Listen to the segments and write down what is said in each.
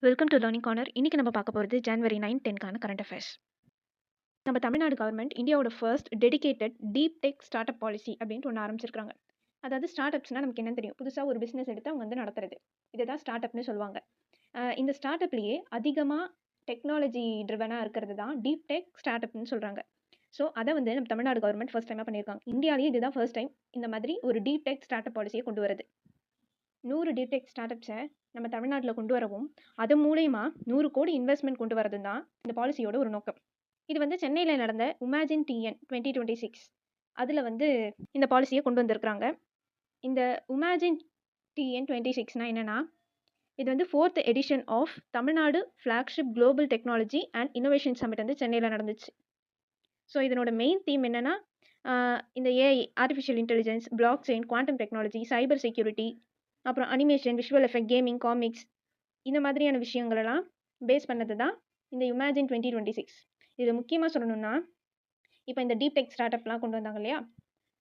Welcome to learning corner. இன்னைக்கு நம்ம பார்க்க போகிறது ஜனவரி 9, 10க்கான கரண்ட் அஃபேர்ஸ். நம்ம தமிழ்நாடு கவர்மெண்ட் இந்தியாவோட first dedicated deep tech start up policy அப்படின்ட்டு ஒன்று ஆரம்பிச்சிருக்காங்க. அதாவது ஸ்டார்ட் அப்ஸ்னால் நமக்கு என்னன்னு தெரியும், புதுசாக ஒரு பிஸ்னஸ் எடுத்து அவங்க வந்து நடத்துறது. இதை தான் ஸ்டார்ட் அப்னு சொல்லுவாங்க. இந்த ஸ்டார்ட் அப்லேயே அதிகமாக டெக்னாலஜி ட்ரிவனாக இருக்கிறது தான் டீப் டெக் ஸ்டார்ட் அப்னு சொல்கிறாங்க. ஸோ அதை வந்து நம்ம தமிழ்நாடு கவர்மெண்ட் ஃபர்ஸ்ட் டைமாக பண்ணியிருக்காங்க. இந்தியாவிலேயே இதுதான் ஃபர்ஸ்ட் டைம் இந்த மாதிரி ஒரு டீப் டெக் ஸ்டார்ட் அப் பாலிசியை கொண்டு வருது. 100 டீப் டெக் ஸ்டார்ட் அப்ஸை நம்ம தமிழ்நாட்டில் கொண்டு வரவும், அது மூலயமா 100 கோடி இன்வெஸ்ட்மெண்ட் கொண்டு வரது தான் இந்த பாலிசியோட ஒரு நோக்கம். இது வந்து சென்னையில் நடந்த உமேஜின் டிஎன் 2026 அதில் வந்து இந்த பாலிசியை கொண்டு வந்திருக்கிறாங்க. இந்த உமேஜின் டிஎன் 26 என்னன்னா, இது வந்து 4th edition of Tamil Nadu flagship global technology and innovation summit வந்து சென்னையில் நடந்துச்சு. ஸோ இதனோட மெயின் தீம் என்னன்னா, இந்த AI, artificial intelligence, blockchain, quantum technology, cyber security, அப்புறம் animation, visual effect, gaming, comics, இந்த மாதிரியான விஷயங்களெல்லாம் பேஸ் பண்ணது தான் இந்த இமேஜின் 2026. இது முக்கியமாக சொல்லணும்னா, இப்போ இந்த டீப் டெக் ஸ்டார்ட் அப்லாம் கொண்டு வந்தாங்க இல்லையா,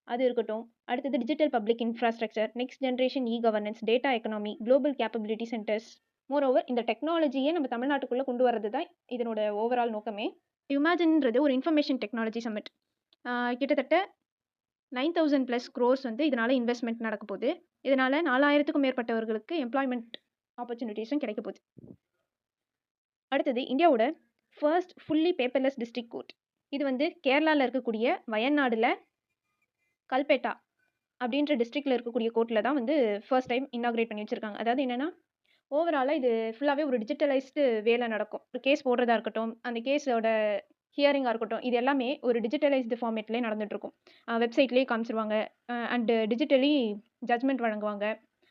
அது இருக்கட்டும். அடுத்தது digital public infrastructure, next generation e governance, data economy, global capability centres. Moreover இந்த டெக்னாலஜியே நம்ம தமிழ்நாட்டுக்குள்ளே கொண்டு வரது தான் இதனோட ஓவரால் நோக்கமே. இமேஜின்றது ஒரு இன்ஃபர்மேஷன் டெக்னாலஜி சமிட். கிட்டத்தட்ட 9,000+ crores வந்து இதனால் இன்வெஸ்ட்மெண்ட் நடக்க போகுது. இதனால் 4,000க்கும் மேற்பட்டவர்களுக்கு எம்ப்ளாய்மெண்ட் ஆப்பர்ச்சுனிட்டிஸும் கிடைக்க போகுது. அடுத்தது இந்தியாவோட first fully paperless district court. இது வந்து கேரளாவில் இருக்கக்கூடிய வயநாடில் கல்பேட்டா அப்படின்ற டிஸ்ட்ரிக்டில் இருக்கக்கூடிய கோர்ட்டில் தான் வந்து ஃபர்ஸ்ட் டைம் இன்னாக்ரேட் பண்ணி வச்சுருக்காங்க. அதாவது என்னென்னா, ஓவராலாக இது ஃபுல்லாகவே ஒரு டிஜிட்டலைஸ்டு வேலை நடக்கும். ஒரு கேஸ் போடுறதா இருக்கட்டும், அந்த கேஸோட ஹியரிங்காக இருக்கட்டும், இது எல்லாமே ஒரு டிஜிட்டலைஸ்டு ஃபார்மேட்லேயே நடந்துகிட்ருக்கும். வெப்சைட்லேயே காமிச்சிருவாங்க. அண்டு டிஜிட்டலி ஜட்ஜ்மெண்ட் வழங்குவாங்க.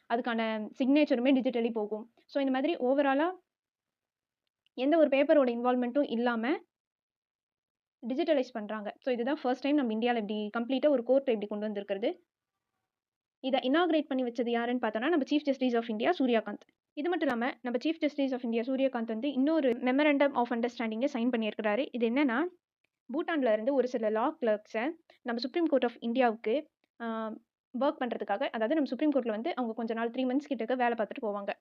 அதுக்கான சிக்னேச்சருமே டிஜிட்டலி போகும். ஸோ இந்த மாதிரி ஓவராலாக எந்த ஒரு பேப்பரோட இன்வால்மெண்ட்டும் இல்லாமல் டிஜிட்டலைஸ் பண்ணுறாங்க. ஸோ இதுதான் ஃபர்ஸ்ட் டைம் நம்ம இந்தியாவில் இப்படி கம்ப்ளீட்டாக ஒரு கோர்ட்டை இப்படி கொண்டு வந்திருக்கிறது. இதை இனாக்ரேட் பண்ணி வச்சது யாருன்னு பார்த்தோன்னா, நம்ம chief justice of India Suryakant. இது மட்டும் இல்லாமல் நம்ம chief justice of India Suryakant வந்து இன்னொரு மெமரண்டம் ஆஃப் அண்டர்ஸ்டாண்டிங்கை சைன் பண்ணியிருக்கிறாரு. இது என்னன்னா, பூட்டானில் இருந்து ஒரு சில லா கிளர்க்ஸை நம்ம சுப்ரீம் கோர்ட் ஆஃப் இந்தியாவுக்கு ஒர்க் பண்ணுறதுக்காக, அதாவது நம்ம சுப்ரீம் கோர்ட்டில் வந்து அவங்க கொஞ்ச நாள் 3 months கிட்டக்க வேலை பார்த்துட்டு போவாங்க.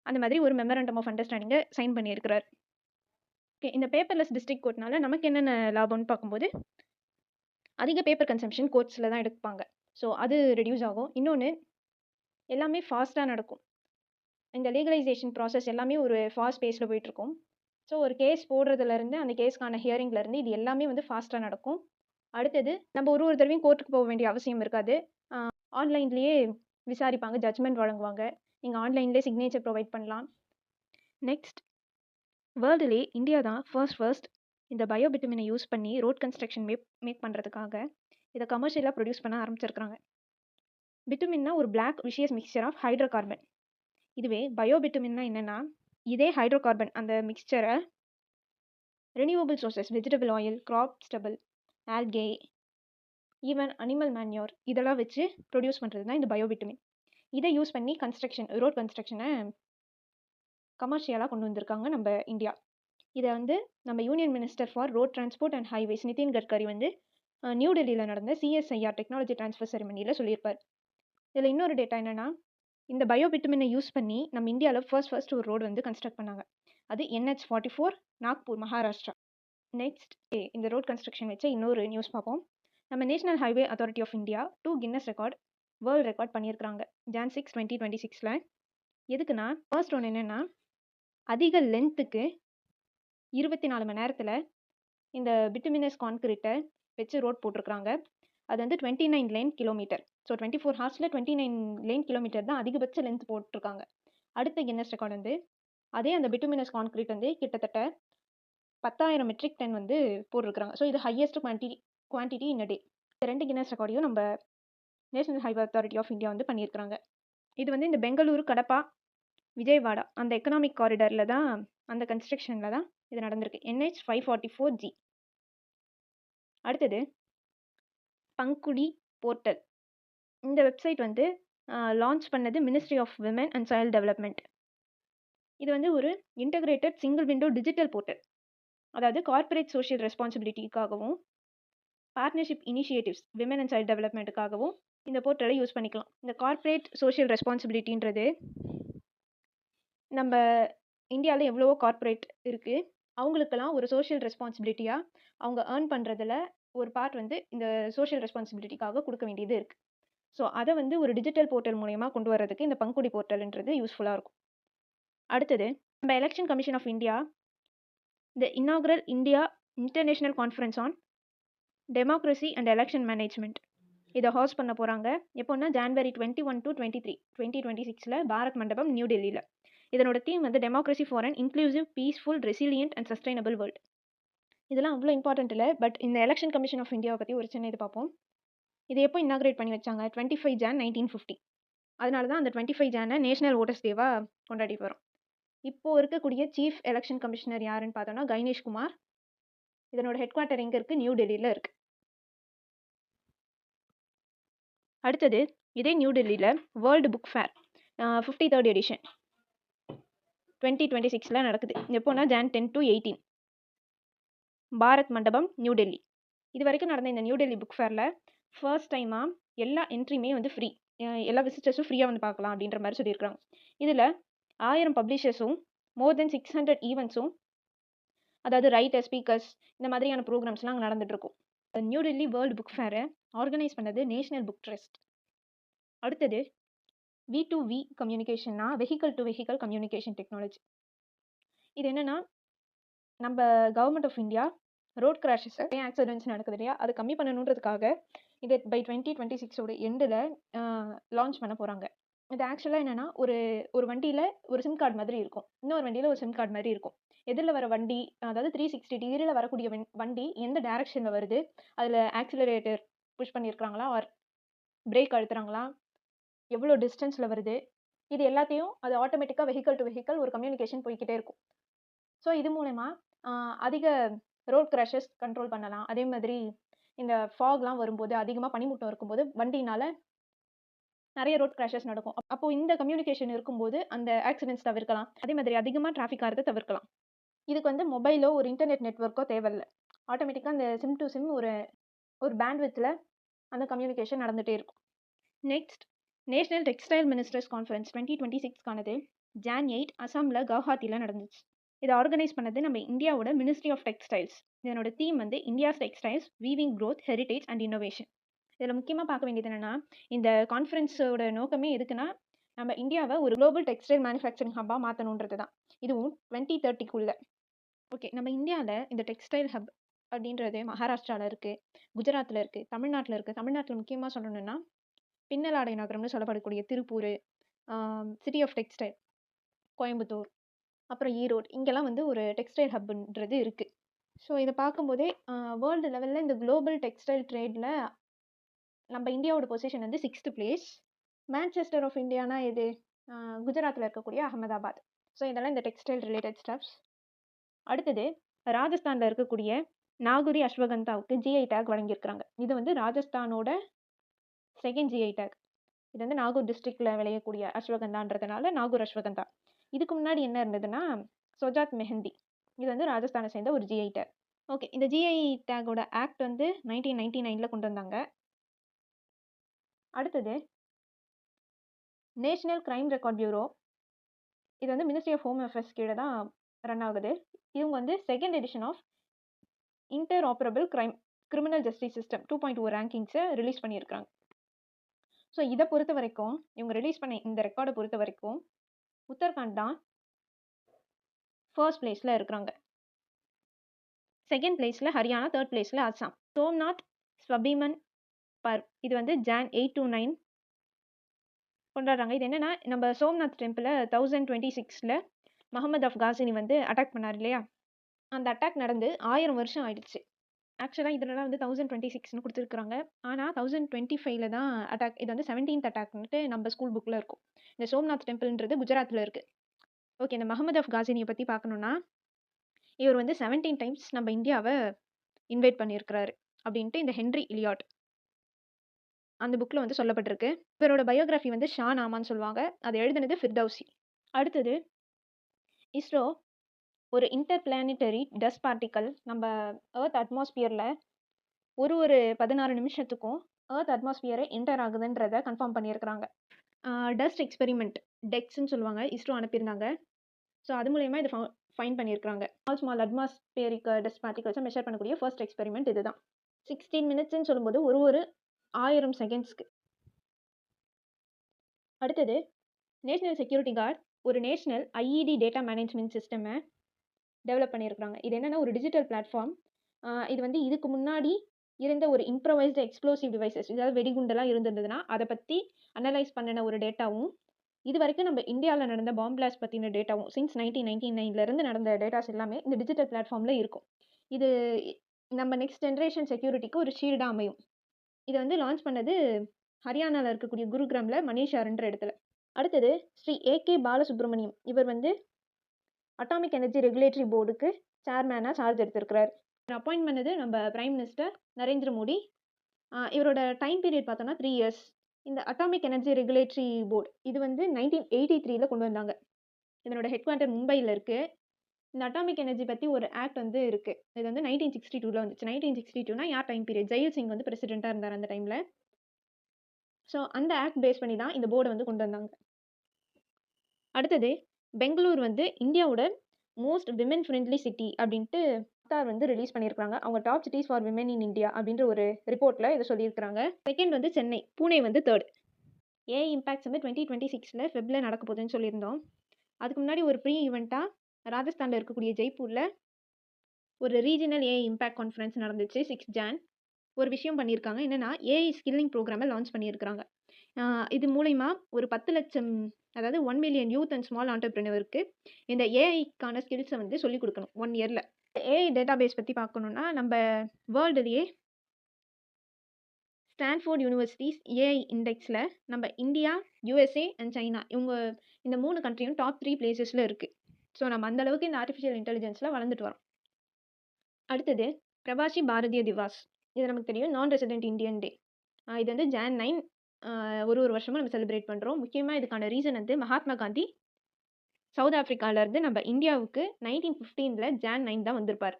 அந்த மாதிரி ஒரு மெமரண்டம் ஆஃப் அண்டர்ஸ்டாண்டிங்கை சைன் பண்ணியிருக்கிறார். ஓகே, இந்த பேப்பர்லெஸ் டிஸ்ட்ரிக்ட் கோர்ட்னால நமக்கு என்னென்ன லாபம்னு பார்க்கும்போது, அதிக பேப்பர் கன்சம்ஷன் கோர்ட்ஸில் தான் எடுப்பாங்க. ஸோ அது ரெடியூஸ் ஆகும். இன்னொன்று, எல்லாமே ஃபாஸ்ட்டாக நடக்கும். இந்த லீகலைசேஷன் ப்ராசஸ் எல்லாமே ஒரு ஃபாஸ்ட் பேஸில் போயிட்டுருக்கும். ஸோ ஒரு கேஸ் போடுறதுலேருந்து அந்த கேஸ்க்கான ஹியரிங்லேருந்து இது எல்லாமே வந்து ஃபாஸ்ட்டாக நடக்கும். அடுத்தது, நம்ம ஒரு தடவையும் கோர்ட்டுக்கு போக வேண்டிய அவசியம் இருக்காது. ஆன்லைன்லேயே விசாரிப்பாங்க, ஜட்ஜ்மெண்ட் வழங்குவாங்க. நீங்கள் ஆன்லைன்லேயே சிக்னேச்சர் ப்ரொவைட் பண்ணலாம். நெக்ஸ்ட், வேர்ல்டுலே இந்தியா தான் ஃபர்ஸ்ட் இந்த பயோபிட்டமினை யூஸ் பண்ணி ரோட் கன்ஸ்ட்ரக்ஷன் மேக் பண்ணுறதுக்காக இதை கமர்ஷியலாக ப்ரொடியூஸ் பண்ண ஆரம்பிச்சிருக்கிறாங்க. பிட்டுமின்னா ஒரு பிளாக் விஷியஸ் மிக்சர் ஆஃப் ஹைட்ரோ கார்பன். இதுவே பயோபிட்டுமின்னா என்னென்னா, இதே ஹைட்ரோ கார்பன் அந்த மிக்சரை renewable sources, vegetable oil, crop stubble, algae, even animal manure இதெல்லாம் வச்சு ப்ரொடியூஸ் பண்ணுறது தான் இந்த பயோபிட்டமின். இதை யூஸ் பண்ணி ரோட் கன்ஸ்ட்ரக்ஷனை கமர்ஷியலாக கொண்டு வந்திருக்காங்க நம்ம இந்தியா. இதை வந்து நம்ம union minister for road transport and highways Nitin Gadkari வந்து நியூ டெல்லியில் நடந்த சிஎஸ்ஐஆர் டெக்னாலஜி டிரான்ஸ்ஃபர் செரிமனியில் சொல்லியிருப்பார். இதில் இன்னொரு டேட்டா என்னென்னா, இந்த பயோபிட்டமினை யூஸ் பண்ணி நம்ம இந்தியாவில் ஃபர்ஸ்ட் ஒரு ரோடு வந்து கன்ஸ்ட்ரக்ட் பண்ணாங்க. அது NH44 நாக்பூர், மகாராஷ்டிரா. நெக்ஸ்ட், இந்த ரோட் கன்ஸ்ட்ரக்ஷன் வச்சு இன்னொரு நியூஸ் பார்ப்போம். நம்ம national highway authority of India 2 Guinness record world record பண்ணியிருக்கிறாங்க Jan 6, 2026. எதுக்குன்னா, ஃபர்ஸ்ட் ஒன்று என்னென்னா, அதிக லென்த்துக்கு 24 மணி நேரத்தில் இந்த பிட்டுமினஸ் கான்கிரீட்டை வச்சு ரோட் போட்டிருக்கிறாங்க. அது வந்து 29 லேன் கிலோமீட்டர். ஸோ 24 ஹார்ஸில் 29 லேன் கிலோமீட்டர் தான் அதிகபட்ச லென்த் போட்டிருக்காங்க. அடுத்த கின்னஸ் ரெக்கார்டு வந்து அதே அந்த பிட்டுமினஸ் கான்கிரீட் வந்து கிட்டத்தட்ட 10,000 மெட்ரிக் டன் வந்து போட்டிருக்கிறாங்க. ஸோ இது ஹையஸ்ட் குவான்டிட்டி இன் அ டே. இந்த 2 கின்னஸ் ரெக்கார்டையும் நம்ம national highway authority of India வந்து பண்ணியிருக்கிறாங்க. இது வந்து இந்த பெங்களூரு, கடப்பா, விஜயவாடா அந்த எக்கனாமிக் காரிடாரில் தான், அந்த கன்ஸ்ட்ரக்ஷனில் தான் இது நடந்திருக்கு. NH544G. அடுத்தது, பங்குடி போர்ட்டல். இந்த வெப்சைட் வந்து லான்ச் பண்ணது ministry of women and child development. இது வந்து ஒரு integrated single window digital portal. அதாவது கார்ப்பரேட் சோஷியல் ரெஸ்பான்சிபிலிட்டிக்காகவும் partnership initiatives women and child டெவலப்மெண்ட்டுக்காகவும் இந்த போர்ட்டலை யூஸ் பண்ணிக்கலாம். இந்த கார்ப்பரேட் சோஷியல் ரெஸ்பான்சிபிலிட்டின்றது நம்ம இந்தியால எவ்வளவோ கார்ப்பரேட் இருக்கு. அவங்களுக்கெல்லாம் ஒரு சோஷியல் ரெஸ்பான்சிபிலிட்டியா அவங்க ஏர்ன் பண்றதுல ஒரு பார்ட் வந்து இந்த சோஷியல் ரெஸ்பான்சிபிலிட்டிக்காக குடுக்க வேண்டியது இருக்கு. ஸோ, அத வந்து ஒரு டிஜிட்டல் போர்ட்டல் மூலியமா கொண்டு வரதுக்கு இந்த பங்குடி போர்ட்டல்ன்றது யூஸ்ஃபுல்லா இருக்கும். அடுத்தது, நம்ம election commission of India, the inaugural India international conference on democracy and election management. இத ஹோஸ்ட் பண்ண போறாங்க. எப்போன்னா ஜான்வரி 21 to 23 2026ல பாரத் மண்டபம், நியூ டெல்லில. இதனோட தீம் வந்து democracy for an inclusive, peaceful, resilient and sustainable world. இதெல்லாம் அவ்வளோ இம்பார்ட்டன்ட் இல்ல. பட் இந்த எலக்ஷன் கமிஷன் ஆஃப் இந்தியாவ பத்தி ஒரு சின்ன இது பார்ப்போம். இது எப்போ இன்னாகுரேட் பண்ணி வச்சாங்க? 25 ஜான் 1950. அதனால தான் அந்த 25 ஜான நேஷனல் வோட்டர்ஸ் டேவா கொண்டாடிட்டு வரோம். இப்போ இருக்கக்கூடிய சீஃப் எலக்ஷன் கமிஷனர் யாருன்னு பார்த்தோம்னா கைனேஷ் குமார். இதனோட ஹெட் குவார்ட்டர் எங்க இருக்கு? நியூ டெல்லில இருக்கு. அடுத்தது, இதே நியூ டெல்லில world book fair 53rd edition 2026ல நடக்குது. எப்போன்னா ஜான் 10 to 18. பாரத் மண்டபம், நியூ டெல்லி. இதுவரைக்கும் நடந்த இந்த நியூ டெல்லி புக் ஃபேர்ல ஃபர்ஸ்ட் டைமா எல்லா என்ட்ரியுமே வந்து ஃப்ரீ. எல்லா விசிட்டர்ஸும் ஃப்ரீயா வந்து பார்க்கலாம் அப்படின்ற மாரி சொல்லியிருக்காங்க. இதுல 1000 பப்ளிஷர்ஸும், மோர் தென் 600 ஈவென்ட்ஸும், அதாவது ரைட்டர்ஸ், ஸ்பீக்கர்ஸ் இந்த மாதிரியான ப்ரோகிராம்ஸ்லாம் அங்க நடந்துட்டு இருக்கும். நியூ டெல்லி வேர்ல்டு புக் ஃபேரை ஆர்கனைஸ் பண்ணது நேஷனல் புக் ட்ரஸ்ட். அடுத்தது, V2V கம்யூனிகேஷன்னா vehicle to vehicle communication technology. இது என்னன்னா, நம்ம government of India road crashes, accidents நடக்குது இல்லையா, அது கம்மி பண்ணணுன்றதுக்காக இது பை 2026 எண்டில் லான்ச் பண்ண போகிறாங்க. இது ஆக்சுவலாக என்னென்னா, ஒரு வண்டியில் ஒரு சிம் கார்டு மாதிரி இருக்கும், இன்னொரு வண்டியில் ஒரு சிம் கார்டு மாதிரி இருக்கும். எதில் வர வண்டி, அதாவது 360 டிகிரியில் வரக்கூடிய வண்டி எந்த டைரக்ஷனில் வருது, அதில் ஆக்சிலரேட்டர் புஷ் பண்ணியிருக்கிறாங்களா, ஆர் பிரேக் அழுத்துறாங்களா, எவ்வளோ டிஸ்டன்ஸில் வருது, இது எல்லாத்தையும் அது ஆட்டோமேட்டிக்காக வெஹிக்கல் டு வெஹிக்கல் ஒரு கம்யூனிகேஷன் போய்கிட்டே இருக்கும். ஸோ இது மூலமா அதிக ரோட் கிராஷஸ் கண்ட்ரோல் பண்ணலாம். அதே மாதிரி இந்த ஃபாக்லாம் வரும்போது, அதிகமாக பனிமூட்டம் இருக்கும்போது வண்டினால நிறைய ரோட் கிராஷஸ் நடக்கும். அப்போ இந்த கம்யூனிகேஷன் இருக்கும்போது அந்த ஆக்சிடென்ட்ஸ் தவிர்க்கலாம். அதே மாதிரி அதிகமாக டிராஃபிக் ஆகிறத தவிர்க்கலாம். இதுக்கு வந்து மொபைலோ ஒரு இன்டர்நெட் நெட்வொர்க்கோ தேவையில்லை. ஆட்டோமேட்டிக்காக அந்த சிம் டு சிம் ஒரு பேண்ட்வித்தில் அந்த கம்யூனிகேஷன் நடந்துகிட்டே இருக்கும். Next, national textile ministers conference 2026க்கானது ஜான் 8 அசாமில் கவுஹாத்தியில் நடந்துச்சு. இதை ஆர்கனைஸ் பண்ணது நம்ம இந்தியாவோட மினிஸ்ட்ரி ஆஃப் டெக்ஸ்டைல்ஸ். இதனோட தீம் வந்து India's textiles, weaving growth, heritage and innovation. இதில் முக்கியமாக பார்க்க வேண்டியது என்னென்னா, இந்த கான்ஃபரன்ஸோட நோக்கமே எதுக்குன்னா, நம்ம இந்தியாவை ஒரு குளோபல் டெக்ஸ்டைல் மேனுஃபேக்சரிங் ஹப்பாக மாற்றணுன்றது தான். இதுவும் 2030க்குள்ள. ஓகே, நம்ம இந்தியாவில் இந்த டெக்ஸ்டைல் ஹப் அப்படின்றது மகாராஷ்டிராவில் இருக்குது, குஜராத்தில் இருக்குது, தமிழ்நாட்டில் இருக்குது. தமிழ்நாட்டில் முக்கியமாக சொல்லணும்னா பின்னலாடை நகரம்னு சொல்லப்படக்கூடிய Tiruppur, city of textile Coimbatore, அப்புறம் ஈரோடு, இங்கெல்லாம் வந்து ஒரு டெக்ஸ்டைல் ஹப்ன்றது இருக்குது. ஸோ இதை பார்க்கும்போதே வேர்ல்டு லெவலில் இந்த குளோபல் டெக்ஸ்டைல் ட்ரேடில் நம்ம இந்தியாவோட பொசிஷன் வந்து 6th place. Manchester of Indiana எது? குஜராத்தில் இருக்கக்கூடிய அகமதாபாத். ஸோ இதெல்லாம் இந்த டெக்ஸ்டைல் ரிலேட்டட் ஸ்டப்ஸ். அடுத்தது, ராஜஸ்தானில் இருக்கக்கூடிய நாகுரி அஸ்வகந்தாவுக்கு ஜிஐ டேக் வழங்கியிருக்கிறாங்க. இது வந்து ராஜஸ்தானோட செகண்ட் ஜிஐ டேக். இது வந்து நாகூர் டிஸ்ட்ரிக்டில் விளையக்கூடிய அஸ்வகந்தான்றதுனால நாகூர் அஸ்வகந்தா. இதுக்கு முன்னாடி என்ன இருந்ததுன்னா சொஜாத் மெஹந்தி. இது வந்து ராஜஸ்தானை சேர்ந்த ஒரு ஜிஐ டேக். ஓகே, இந்த ஜிஐ டேக்கோட ஆக்ட் வந்து 1999ல் கொண்டு வந்தாங்க. அடுத்தது, நேஷனல் கிரைம் ரெக்கார்ட் பியூரோ. இது வந்து மினிஸ்ட்ரி ஆஃப் ஹோம் அஃபேர்ஸ் கீழே தான் ரன் ஆகுது. இவங்க வந்து second edition of interoperable criminal justice system 2.0 ரேங்கிங்ஸை ரிலீஸ் பண்ணியிருக்காங்க. ஸோ இதை பொறுத்த வரைக்கும், இவங்க ரிலீஸ் பண்ண இந்த ரெக்கார்டை பொறுத்த வரைக்கும் உத்தரகாண்ட் தான் ஃபர்ஸ்ட் பிளேஸில் இருக்கிறாங்க. செகண்ட் பிளேஸில் ஹரியானா, தேர்ட் பிளேஸில் அசாம். சோம்நாத் ஸ்வபிமன் பர்வ் இது வந்து ஜான் 8 to 9 கொண்டாடுறாங்க. இது என்னென்னா, நம்ம சோம்நாத் டெம்பிளை 1026ல் முகமது ஆஃப் காசினி வந்து அட்டாக் பண்ணார் இல்லையா, அந்த அட்டாக் நடந்து 1000 வருஷம் ஆயிடுச்சு. ஆக்சுவலாக இதெல்லாம் வந்து 1026ன்னு கொடுத்துருக்குறாங்க. ஆனால் 1025ல் தான் அட்டாக். இது வந்து 17th அட்டாக்னுட்டு நம்ம ஸ்கூல் புக்கில் இருக்கும். இந்த சோம்நாத் டெம்பிள்ன்றது குஜராத்தில் இருக்குது. ஓகே, இந்த முகமது ஆஃப் காசினியை பற்றி பார்க்கணுன்னா, இவர் வந்து 17 டைம்ஸ் நம்ம இந்தியாவை இன்வைட் பண்ணியிருக்கிறாரு அப்படின்ட்டு இந்த ஹென்ரி இலியாட் அந்த புக்கில் வந்து சொல்லப்பட்டிருக்கு. இவரோட பயோகிராஃபி வந்து ஷா நாமான்னு சொல்லுவாங்க. அதை எழுதினது ஃபிர்தௌசி. அடுத்தது, இஸ்ரோ ஒரு இன்டர் பிளானிட்டரி டஸ்ட் பார்ட்டிக்கல் நம்ம எர்த் அட்மாஸ்பியரில் ஒரு 16 நிமிஷத்துக்கும் எர்த் அட்மாஸ்பியரை என்டர் ஆகுதுன்றதை கன்ஃபார்ம் பண்ணியிருக்கிறாங்க. டஸ்ட் எக்ஸ்பெரிமெண்ட் டெக்ஸ்ன்னு சொல்லுவாங்க, இஸ்ரோ அனுப்பியிருந்தாங்க. ஸோ அது மூலியமா இத ஃபைண்ட் பண்ணியிருக்காங்க. ஸ்மால் அட்மாஸ்பியரிக் டஸ்ட் பார்ட்டிகல்ஸை மெஷர் பண்ணக்கூடிய ஃபர்ஸ்ட் எக்ஸ்பெரிமெண்ட் இதுதான். 16 மினிட்ஸ்ன்னு சொல்லும்போது ஒரு 1000 செகண்ட்ஸ்க்கு. அடுத்தது நேஷனல் செக்யூரிட்டி கார்ட் ஒரு நேஷனல் ஐஇடி டேட்டா மேனேஜ்மெண்ட் சிஸ்டமை டெவலப் பண்ணியிருக்காங்க. இது என்னன்னா ஒரு டிஜிட்டல் பிளாட்ஃபார்ம். இது வந்து இதுக்கு முன்னாடி இருந்த ஒரு இம்ப்ரவைஸ்டு எக்ஸ்ப்ளோசிவ் டிவைசஸ், அதாவது வெடிகுண்டெல்லாம் இருந்ததுன்னா அதை பற்றி அனலைஸ் பண்ணின ஒரு டேட்டாவும், இது வரைக்கும் நம்ம இந்தியாவில் நடந்த பாம் பிளாஸ்ட் பற்றின டேட்டாவும் சின்ஸ் 1999 நடந்த டேட்டாஸ் எல்லாமே இந்த டிஜிட்டல் பிளாட்ஃபார்மில் இருக்கும். இது நம்ம நெக்ஸ்ட் ஜென்ரேஷன் செக்யூரிட்டிக்கு ஒரு ஷீல்டாக அமையும். இதை வந்து லான்ச் பண்ணது ஹரியானாவில் இருக்கக்கூடிய குருகிராமில் மணிஷார்ன்ற இடத்துல. அடுத்தது ஸ்ரீ ஏகே பாலசுப்ரமணியம். இவர் வந்து அட்டாமிக் எனர்ஜி ரெகுலேட்டரி போர்டுக்கு சேர்மேனாக சார்ஜ் எடுத்திருக்கிறார். அப்பாயின்ட் பண்ணது நம்ம பிரைம் மினிஸ்டர் நரேந்திர மோடி. இவரோட டைம் பீரியட் பார்த்தோன்னா 3 இயர்ஸ். இந்த அட்டாமிக் எனர்ஜி ரெகுலேட்டரி போர்டு இது வந்து 1983 கொண்டு வந்தாங்க. இதனோட ஹெட் குவார்ட்டர் மும்பையில் இருக்குது. இந்த அட்டாமிக் எனர்ஜி பற்றி ஒரு ஆக்ட் வந்து இருக்குது. இது வந்து 1962 வந்துச்சு. 1962னா யார் டைம் பீரியட்? ஜெயில் சிங் வந்து பிரசிடெண்ட்டாக இருந்தார் அந்த டைமில். ஸோ அந்த ஆக்ட் பேஸ் பண்ணி தான் இந்த போர்டை வந்து கொண்டு வந்தாங்க. அடுத்தது பெங்களூர் வந்து இந்தியாவோட மோஸ்ட் விமென் ஃப்ரெண்ட்லி சிட்டி அப்படின்ட்டு வந்து ரிலீஸ் பண்ணியிருக்காங்க. அவங்க top cities for women in India அப்படின்ற ஒரு ரிப்போர்ட்டில் இதை சொல்லியிருக்காங்க. செகண்ட் வந்து சென்னை, பூனே வந்து தேர்ட். ஏஐ இம்பாக்ட் சமிட் 2026 ஃபெப்ரவரியில் நடக்க போகுதுன்னு சொல்லியிருந்தோம். அதுக்கு முன்னாடி ஒரு ப்ரீ ஈவெண்ட்டாக ராஜஸ்தானில் இருக்கக்கூடிய ஜெய்ப்பூரில் ஒரு ரீஜனல் ஏஐ இம்பாக்ட் கான்ஃபரன்ஸ் நடந்துச்சு 6 ஜான். ஒரு விஷயம் பண்ணியிருக்காங்க, என்னென்னா ஏஐ ஸ்கில்லிங் ப்ரோக்ராமை லான்ச் பண்ணியிருக்கிறாங்க. இது மூலயமா ஒரு 10 லட்சம், அதாவது 1 மில்லியன் யூத் அண்ட் ஸ்மால் ஆண்டர்பிரினருக்கு இந்த ஏஐக்கான ஸ்கில்ஸை வந்து சொல்லிக் கொடுக்கணும் 1 இயரில். ஏஐ டேட்டா பேஸ் பற்றி பார்க்கணுன்னா நம்ம வேர்ல்டுலேயே ஸ்டான்ஃபோர்ட் யூனிவர்சிட்டிஸ் ஏஐ இண்டெக்ஸில் நம்ம இந்தியா, யூஎஸ்ஏ அண்ட் சைனா இவங்க இந்த 3 கண்ட்ரியும் டாப் 3 பிளேசஸில் இருக்குது. ஸோ நம்ம அந்தளவுக்கு இந்த ஆர்டிஃபிஷியல் இன்டெலிஜென்ஸில் வளர்ந்துட்டு வரோம். அடுத்தது பிரபாஷி பாரதிய திவாஸ். இது நமக்கு தெரியும், நான் ரெசிடென்ட் இந்தியன் டே. இது வந்து Jan 9 ஒரு வருஷமும் நம்ம செலிப்ரேட் பண்ணுறோம். முக்கியமாக இதுக்கான ரீசன் வந்து மகாத்மா காந்தி சவுத் ஆஃப்ரிக்காவிலேருந்து நம்ம இந்தியாவுக்கு 1915 Jan 9 தான் வந்திருப்பார்.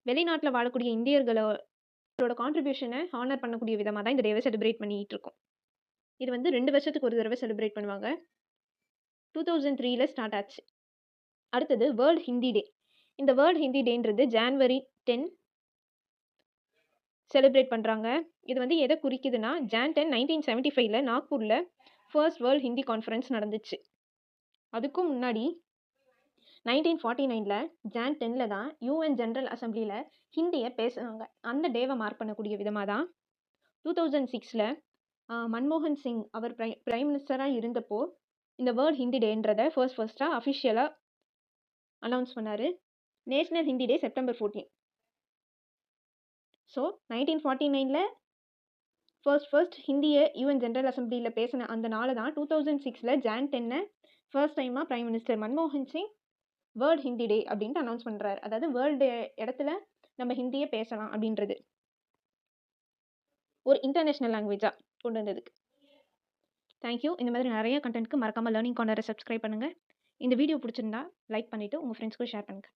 வெளிநாட்டில் வாழக்கூடிய இந்தியர்களோட கான்ட்ரிபியூஷனை ஹானர் பண்ணக்கூடிய விதமாக தான் இந்த டேவை செலிப்ரேட் பண்ணிகிட்டு இருக்கோம். இது வந்து 2 வருஷத்துக்கு ஒரு தடவை செலிப்ரேட் பண்ணுவாங்க. 2003 ஸ்டார்ட் ஆச்சு. அடுத்தது வேர்ல்டு ஹிந்தி டே. இந்த வேர்ல்டு ஹிந்தி டேன்றது January 10 செலிப்ரேட் பண்ணுறாங்க. இது வந்து எதை குறிக்குதுன்னா Jan 10 1975 நாக்பூரில் ஃபர்ஸ்ட் வேர்ல்டு ஹிந்தி கான்ஃபரன்ஸ் நடந்துச்சு. அதுக்கும் முன்னாடி 1949 Jan 10 தான் யூஎன் ஜென்ரல் அசம்பிளியில் ஹிந்தியை பேசுனாங்க. அந்த டேவை மார்க் பண்ணக்கூடிய விதமாக தான் 2006 மன்மோகன் சிங் அவர் பிரைம் மினிஸ்டராக இருந்தப்போ இந்த வேர்ல்டு ஹிந்தி டேன்றதை ஃபர்ஸ்ட்டாக அஃபிஷியலாக அனௌன்ஸ் பண்ணார். நேஷ்னல் ஹிந்தி டே September 14. ஸோ 1949 ஃபர்ஸ்ட் ஹிந்தியை யூஎன் ஜென்ரல் அசம்பிளியில் பேசின அந்த நாள் தான் 2006 Jan 10 ஃபர்ஸ்ட் டைமாக பிரைம் மினிஸ்டர் மன்மோகன் சிங் வேர்ல்டு ஹிந்தி டே அப்படின்ட்டு அனௌன்ஸ் பண்ணுறாரு. அதாவது வேர்ல்டு இடத்துல நம்ம ஹிந்தியை பேசலாம் அப்படின்றது ஒரு இன்டர்நேஷ்னல் லாங்குவேஜாக கொண்டு வந்ததுக்கு. தேங்க்யூ. இந்த மாதிரி நிறைய கண்டென்ட்க்கு மறக்காமல் லேர்னிங் கார்னரை சப்ஸ்கிரைப் பண்ணுங்கள். இந்த வீடியோ பிடிச்சிருந்தா லைக் பண்ணிவிட்டு உங்கள் ஃப்ரெண்ட்ஸ்க்கும் ஷேர் பண்ணுங்கள்.